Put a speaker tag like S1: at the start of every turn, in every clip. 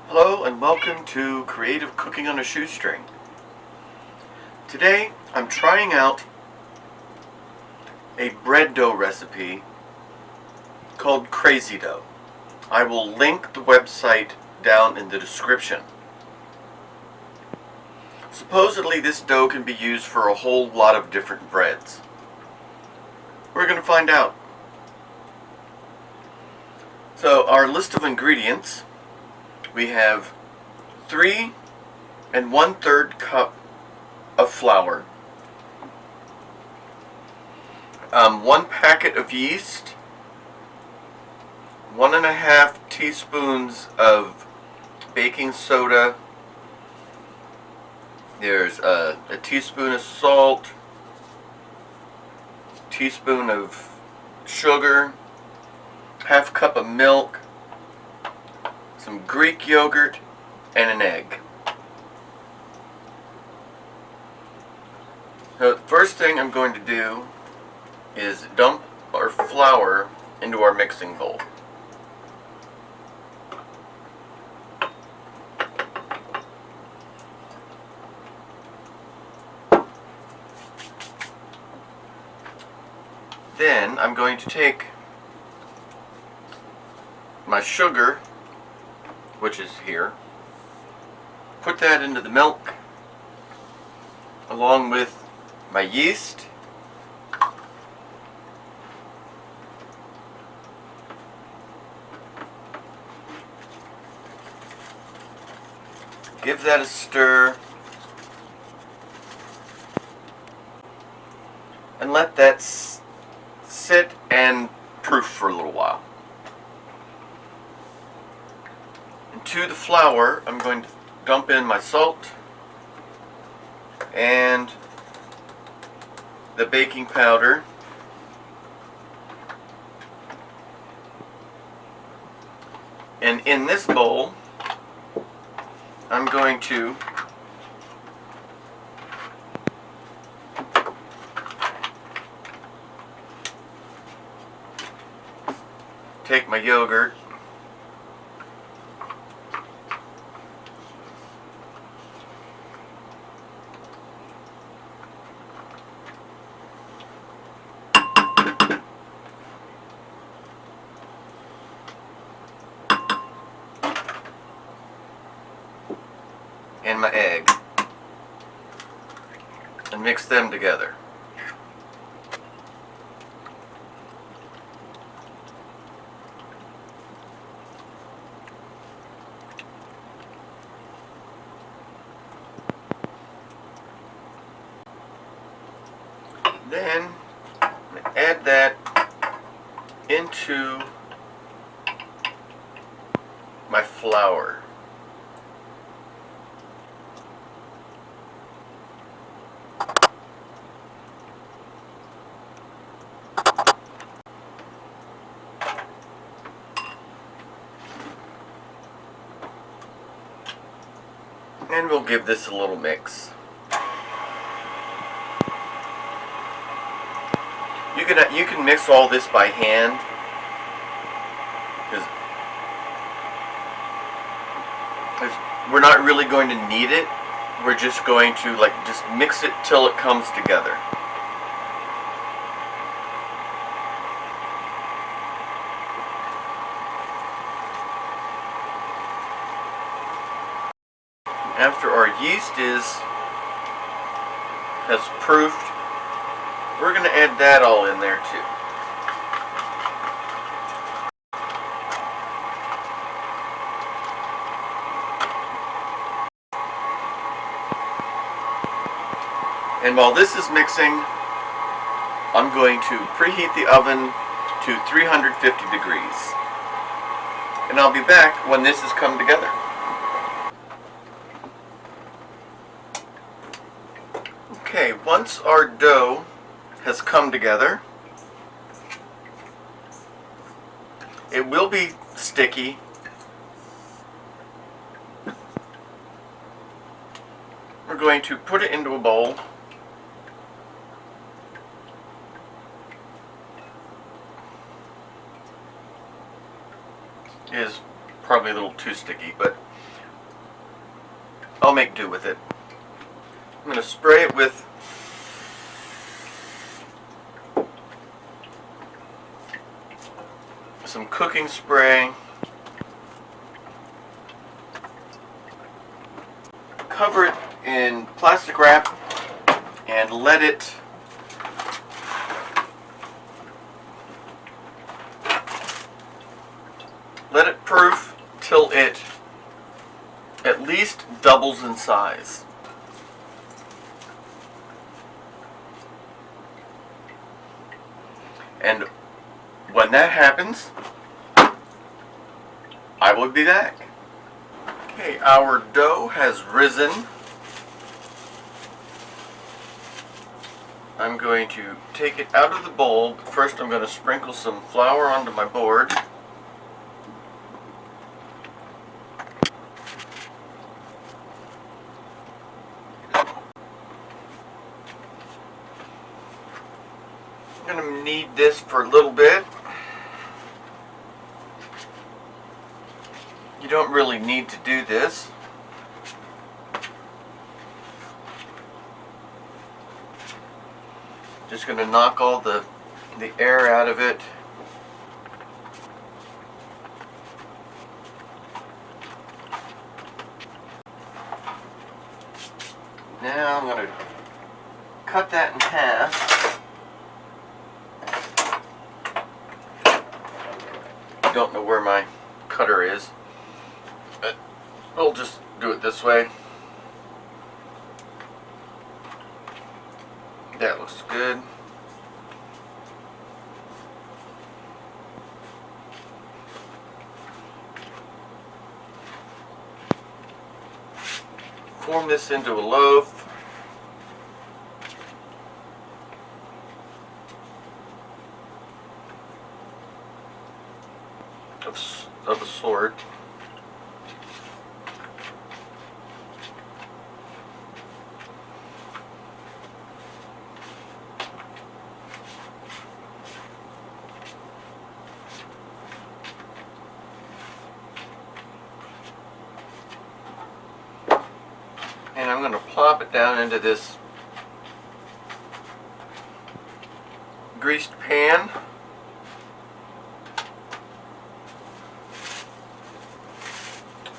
S1: Hello and welcome to Creative Cooking on a Shoestring. Today I'm trying out a bread dough recipe called Crazy Dough. I will link the website down in the description. Supposedly this dough can be used for a whole lot of different breads. We're going to find out. So our list of ingredients: we have 3 1/3 cup of flour, 1 packet of yeast, 1.5 teaspoons of baking soda, there's a teaspoon of salt, teaspoon of sugar, half cup of milk, some Greek yogurt, and an egg. So the first thing I'm going to do is dump our flour into our mixing bowl. Then I'm going to take my sugar, which is here, put that into the milk along with my yeast, give that a stir, and let that sit and proof for a little while. Into the flour I'm going to dump in my salt and the baking powder, and in this bowl I'm going to take my yogurt and my egg and mix them together. Then I'm going to add that into my flour. And we'll give this a little mix. You can mix all this by hand, because we're not really going to need it. We're just going to just mix it till it comes together. After our yeast has proofed, we're going to add that all in there too. And while this is mixing, I'm going to preheat the oven to 350 degrees. And I'll be back when this has come together. Okay, once our dough has come together, it will be sticky. We're going to put it into a bowl. It is probably a little too sticky, but I'll make do with it. I'm going to spray it with some cooking spray. Cover it in plastic wrap and let it proof till it at least doubles in size. And when that happens, I will be back. Okay, our dough has risen. I'm going to take it out of the bowl. First I'm going to sprinkle some flour onto my board. I'm going to knead this for a little bit. You don't really need to do this. Just going to knock all the air out of it. Now I'm going to cut that in half. I don't know where my cutter is, but we'll just do it this way. That looks good. Form this into a loaf. Of a sort. And I'm going to plop it down into this greased pan.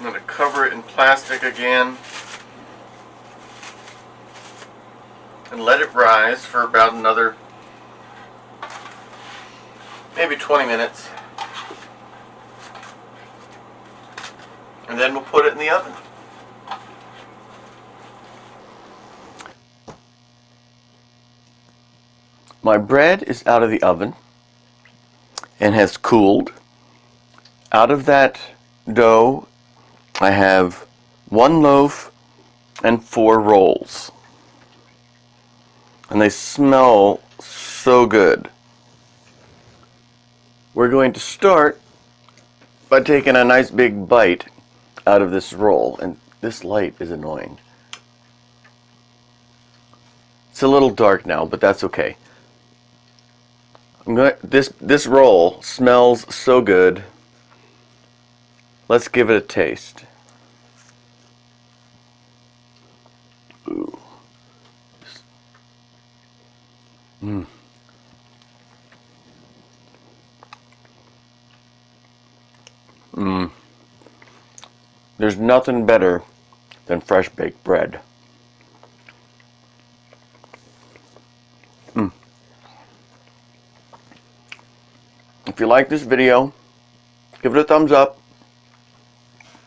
S1: I'm going to cover it in plastic again and let it rise for about another maybe 20 minutes. And then we'll put it in the oven. My bread is out of the oven and has cooled. Out of that dough, I have 1 loaf and 4 rolls. And they smell so good. We're going to start by taking a nice big bite out of this roll. And this light is annoying. It's a little dark now, but that's okay. This roll smells so good. Let's give it a taste. Ooh. Mmm. Mmm. There's nothing better than fresh baked bread. Mmm. If you like this video, give it a thumbs up.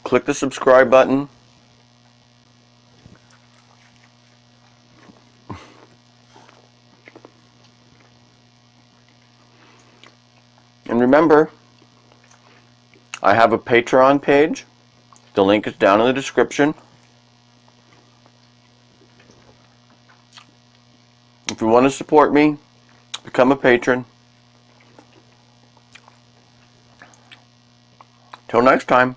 S1: Click the subscribe button. And remember, I have a Patron page. The link is down in the description. If you want to support me, become a patron. Till next time.